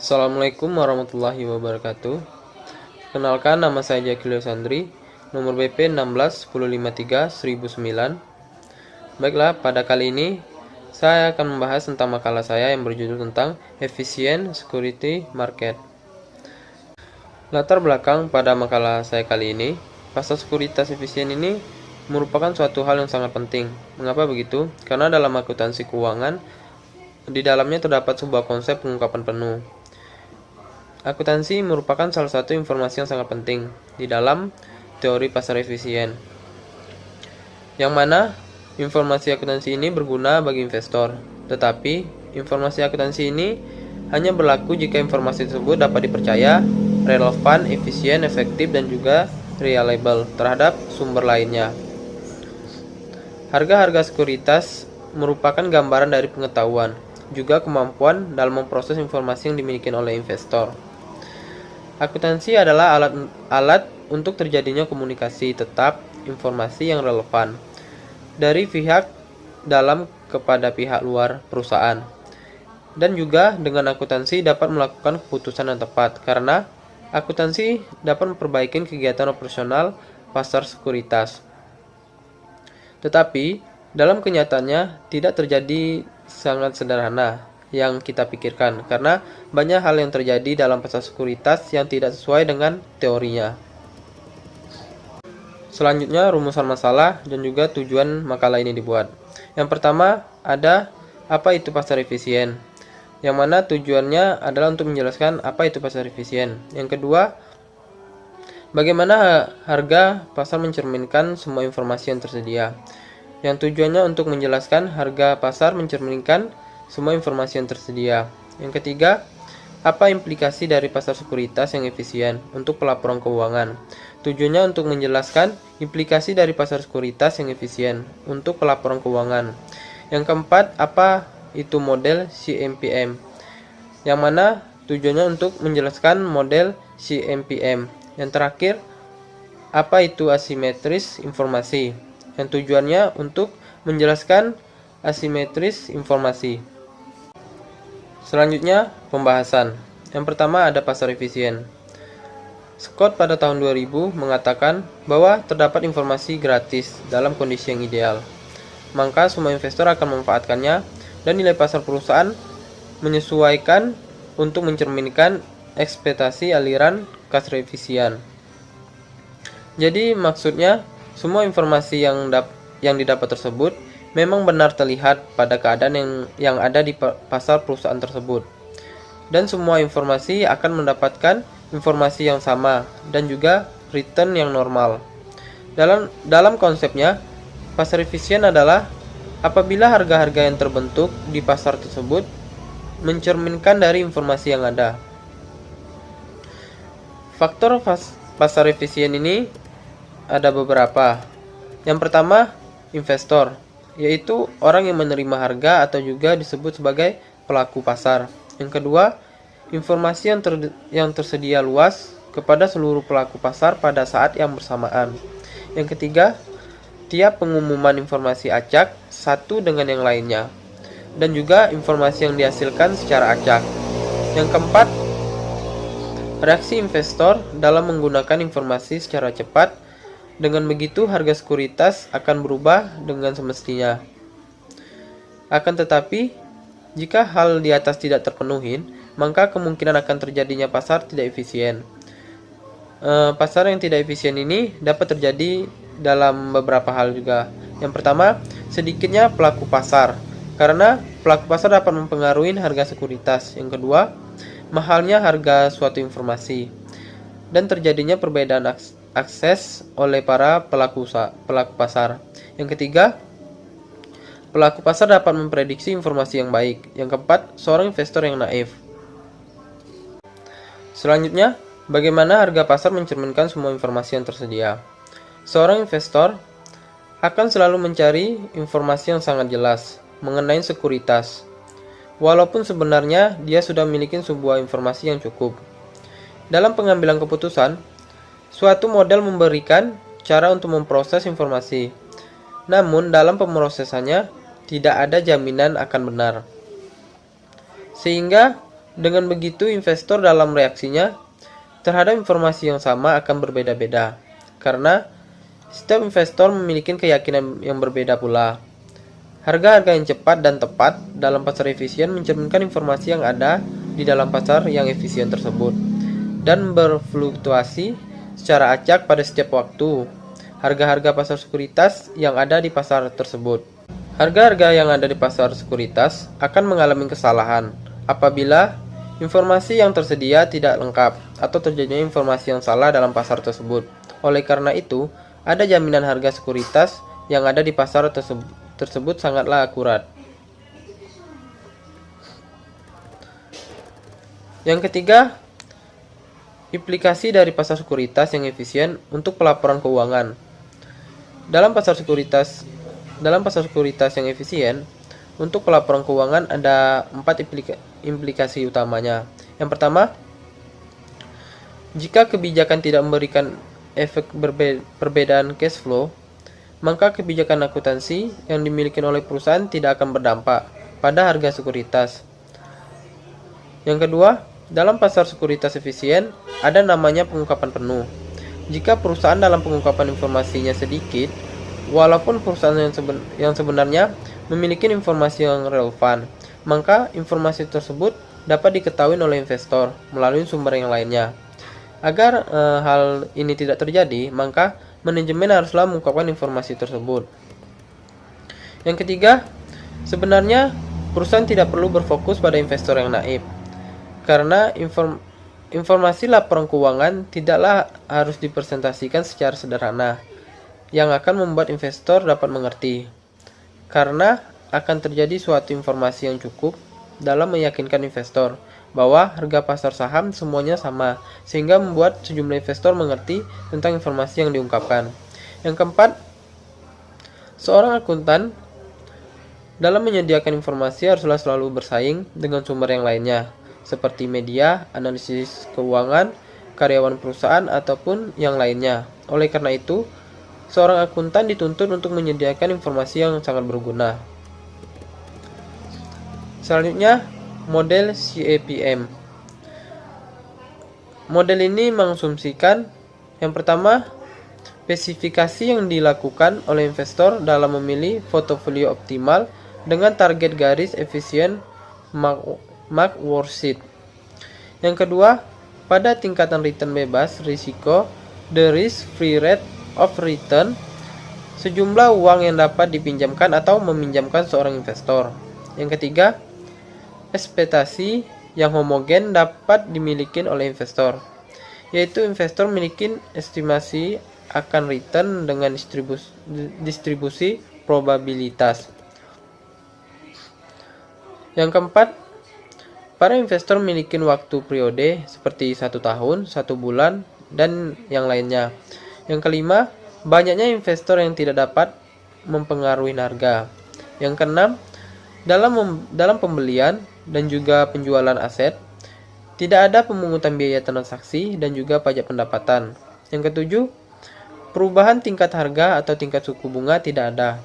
Assalamualaikum warahmatullahi wabarakatuh. Kenalkan, nama saya Jakilio Sandri, nomor BP 161053-1009. Baiklah, pada kali ini saya akan membahas tentang makalah saya yang berjudul tentang Efficient Security Market. Latar belakang pada makalah saya kali ini, pasar sekuritas efisien ini merupakan suatu hal yang sangat penting. Mengapa begitu? Karena dalam akuntansi keuangan, di dalamnya terdapat sebuah konsep pengungkapan penuh. Akuntansi merupakan salah satu informasi yang sangat penting di dalam teori pasar efisien, yang mana informasi akuntansi ini berguna bagi investor. Tetapi, informasi akuntansi ini hanya berlaku jika informasi tersebut dapat dipercaya, relevan, efisien, efektif, dan juga reliable terhadap sumber lainnya. Harga-harga sekuritas merupakan gambaran dari pengetahuan, juga kemampuan dalam memproses informasi yang dimiliki oleh investor. Akuntansi adalah alat untuk terjadinya komunikasi tetap informasi yang relevan dari pihak dalam kepada pihak luar perusahaan. Dan juga dengan akuntansi dapat melakukan keputusan yang tepat, karena akuntansi dapat memperbaiki kegiatan operasional pasar sekuritas. Tetapi dalam kenyataannya tidak terjadi sangat sederhana yang kita pikirkan, karena banyak hal yang terjadi dalam pasar sekuritas yang tidak sesuai dengan teorinya. Selanjutnya, rumusan masalah dan juga tujuan makalah ini dibuat. Yang pertama, ada apa itu pasar efisien, yang mana tujuannya adalah untuk menjelaskan apa itu pasar efisien. Yang kedua, bagaimana harga pasar mencerminkan semua informasi yang tersedia, yang tujuannya untuk menjelaskan harga pasar mencerminkan semua informasi yang tersedia. Yang ketiga, apa implikasi dari pasar sekuritas yang efisien untuk pelaporan keuangan? Tujuannya untuk menjelaskan implikasi dari pasar sekuritas yang efisien untuk pelaporan keuangan. Yang keempat, apa itu model CMPM? Yang mana tujuannya untuk menjelaskan model CMPM. Yang terakhir, apa itu asimetris informasi? Yang tujuannya untuk menjelaskan asimetris informasi. Selanjutnya, pembahasan. Yang pertama ada pasar efisien. Scott pada tahun 2000 mengatakan bahwa terdapat informasi gratis dalam kondisi yang ideal, maka semua investor akan memanfaatkannya dan nilai pasar perusahaan menyesuaikan untuk mencerminkan ekspektasi aliran kas efisien. Jadi maksudnya semua informasi yang didapat tersebut memang benar terlihat pada keadaan yang ada di pasar perusahaan tersebut. Dan semua informasi akan mendapatkan informasi yang sama dan juga return yang normal. Dalam konsepnya, pasar efisien adalah apabila harga-harga yang terbentuk di pasar tersebut mencerminkan dari informasi yang ada. Faktor pasar efisien ini ada beberapa. Yang pertama, investor, yaitu orang yang menerima harga atau juga disebut sebagai pelaku pasar. Yang kedua, informasi yang tersedia luas kepada seluruh pelaku pasar pada saat yang bersamaan. Yang ketiga, tiap pengumuman informasi acak satu dengan yang lainnya, dan juga informasi yang dihasilkan secara acak. Yang keempat, reaksi investor dalam menggunakan informasi secara cepat. Dengan begitu, harga sekuritas akan berubah dengan semestinya. Akan tetapi, jika hal di atas tidak terpenuhi, maka kemungkinan akan terjadinya pasar tidak efisien. Pasar yang tidak efisien ini dapat terjadi dalam beberapa hal juga. Yang pertama, sedikitnya pelaku pasar, karena pelaku pasar dapat mempengaruhi harga sekuritas. Yang kedua, mahalnya harga suatu informasi, dan terjadinya perbedaan akses oleh para pelaku pasar. Yang ketiga, pelaku pasar dapat memprediksi informasi yang baik. Yang keempat, seorang investor yang naif. Selanjutnya, bagaimana harga pasar mencerminkan semua informasi yang tersedia? Seorang investor akan selalu mencari informasi yang sangat jelas mengenai sekuritas, walaupun sebenarnya dia sudah memiliki sebuah informasi yang cukup. Dalam pengambilan keputusan, suatu model memberikan cara untuk memproses informasi, namun dalam pemrosesannya tidak ada jaminan akan benar. Sehingga Dengan begitu, investor dalam reaksinya terhadap informasi yang sama akan berbeda-beda, karena setiap investor memiliki keyakinan yang berbeda pula. Harga-harga yang cepat dan tepat dalam pasar efisien mencerminkan informasi yang ada di dalam pasar yang efisien tersebut dan berfluktuasi secara acak pada setiap waktu. Harga-harga pasar sekuritas yang ada di pasar tersebut. Harga-harga yang ada di pasar sekuritas akan mengalami kesalahan apabila informasi yang tersedia tidak lengkap atau terjadinya informasi yang salah dalam pasar tersebut. Oleh karena itu, ada jaminan harga sekuritas yang ada di pasar tersebut sangatlah akurat. Yang ketiga, implikasi dari pasar sekuritas yang efisien untuk pelaporan keuangan. Dalam pasar sekuritas yang efisien, untuk pelaporan keuangan ada 4 implikasi utamanya. Yang pertama, jika kebijakan tidak memberikan efek perbedaan cash flow, maka kebijakan akuntansi yang dimiliki oleh perusahaan tidak akan berdampak pada harga sekuritas. Yang kedua, dalam pasar sekuritas efisien ada namanya pengungkapan penuh. Jika perusahaan dalam pengungkapan informasinya sedikit, walaupun perusahaan yang sebenarnya memiliki informasi yang relevan, maka informasi tersebut dapat diketahui oleh investor melalui sumber yang lainnya. Agar hal ini tidak terjadi, maka manajemen haruslah mengungkapkan informasi tersebut. Yang ketiga, sebenarnya perusahaan tidak perlu berfokus pada investor yang naif, karena informasi laporan keuangan tidaklah harus dipresentasikan secara sederhana yang akan membuat investor dapat mengerti, karena akan terjadi suatu informasi yang cukup dalam meyakinkan investor bahwa harga pasar saham semuanya sama, sehingga membuat sejumlah investor mengerti tentang informasi yang diungkapkan. Yang keempat, seorang akuntan dalam menyediakan informasi haruslah selalu bersaing dengan sumber yang lainnya, seperti media, analisis keuangan, karyawan perusahaan, ataupun yang lainnya. Oleh karena itu, seorang akuntan dituntut untuk menyediakan informasi yang sangat berguna. Selanjutnya, model CAPM. Model ini mengasumsikan yang pertama, spesifikasi yang dilakukan oleh investor dalam memilih portofolio optimal dengan target garis efisien Mark Worksheet. Yang kedua, pada tingkatan return bebas risiko, the risk-free rate of return, sejumlah uang yang dapat dipinjamkan atau meminjamkan seorang investor. Yang ketiga, ekspektasi yang homogen dapat dimiliki oleh investor, yaitu investor memiliki estimasi akan return dengan distribusi probabilitas. Yang keempat, para investor memiliki waktu periode seperti 1 tahun, 1 bulan, dan yang lainnya. Yang kelima, banyaknya investor yang tidak dapat mempengaruhi harga. Yang keenam, dalam pembelian dan juga penjualan aset, tidak ada pemungutan biaya transaksi dan juga pajak pendapatan. Yang ketujuh, perubahan tingkat harga atau tingkat suku bunga tidak ada.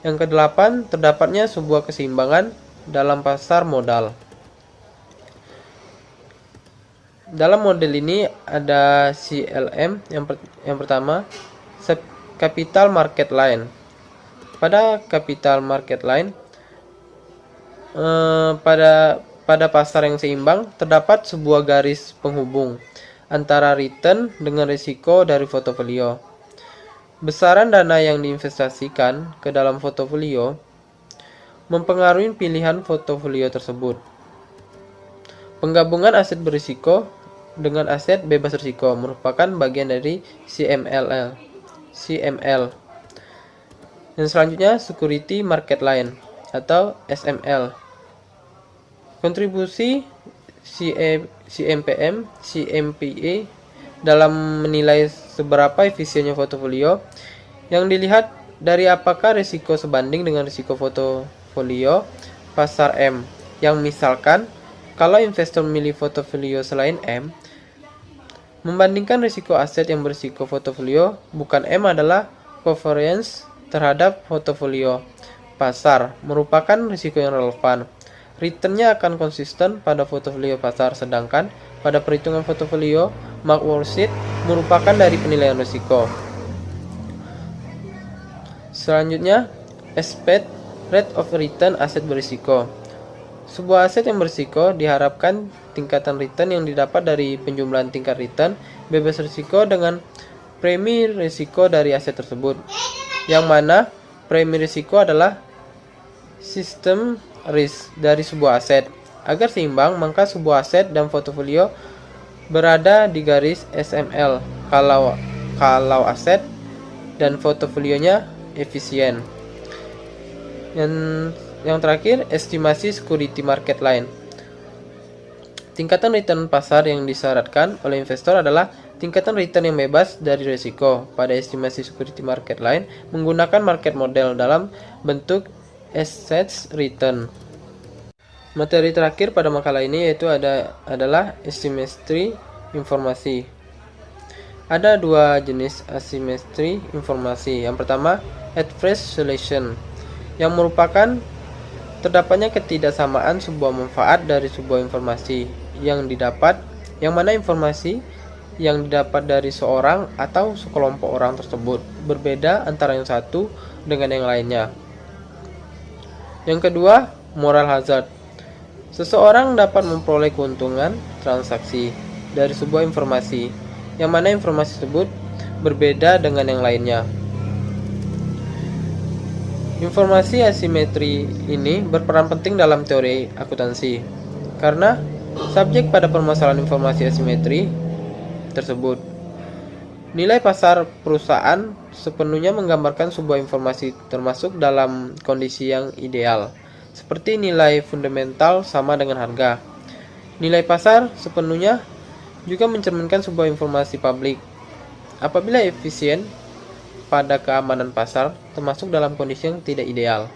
Yang kedelapan, terdapatnya sebuah keseimbangan dalam pasar modal. Dalam model ini ada CLM yang pertama, capital market line. Pada capital market line, pada pasar yang seimbang terdapat sebuah garis penghubung antara return dengan risiko dari portofolio. Besaran dana yang diinvestasikan ke dalam portofolio mempengaruhi pilihan portofolio tersebut. Penggabungan aset berisiko dengan aset bebas risiko merupakan bagian dari CML. Yang selanjutnya, security market line atau SML. Kontribusi CMPM, CMPE dalam menilai seberapa efisiennya portofolio yang dilihat dari apakah risiko sebanding dengan risiko portofolio pasar M, yang misalkan kalau investor memilih portofolio selain M, membandingkan risiko aset yang berisiko portofolio bukan M adalah covariance terhadap portofolio pasar merupakan risiko yang relevan. Returnnya akan konsisten pada portofolio pasar, sedangkan pada perhitungan portofolio, mark worksheet merupakan dari penilaian risiko. Selanjutnya, expected rate of return aset berisiko. Sebuah aset yang berisiko diharapkan tingkatan return yang didapat dari penjumlahan tingkat return bebas risiko dengan premi risiko dari aset tersebut, yang mana premi risiko adalah sistem risk dari sebuah aset. Agar seimbang, maka sebuah aset dan portofolio berada di garis SML kalau aset dan portofolionya efisien. Yang terakhir, estimasi security market line. Tingkatan return pasar yang disyaratkan oleh investor adalah tingkatan return yang bebas dari risiko pada estimasi security market line menggunakan market model dalam bentuk assets return. Materi terakhir pada makalah ini yaitu adalah asimetri informasi. Ada dua jenis asimetri informasi. Yang pertama, adverse selection, yang merupakan terdapatnya ketidaksamaan sebuah manfaat dari sebuah informasi yang didapat, yang mana informasi yang didapat dari seorang atau sekelompok orang tersebut berbeda antara yang satu dengan yang lainnya. Yang kedua, moral hazard. Seseorang dapat memperoleh keuntungan transaksi dari sebuah informasi, yang mana informasi tersebut berbeda dengan yang lainnya. Informasi asimetri ini berperan penting dalam teori akuntansi, karena subjek pada permasalahan informasi asimetri tersebut. Nilai pasar perusahaan sepenuhnya menggambarkan sebuah informasi termasuk dalam kondisi yang ideal, seperti nilai fundamental sama dengan harga. Nilai pasar sepenuhnya juga mencerminkan sebuah informasi publik. Apabila efisien pada keamanan pasar termasuk dalam kondisi yang tidak ideal.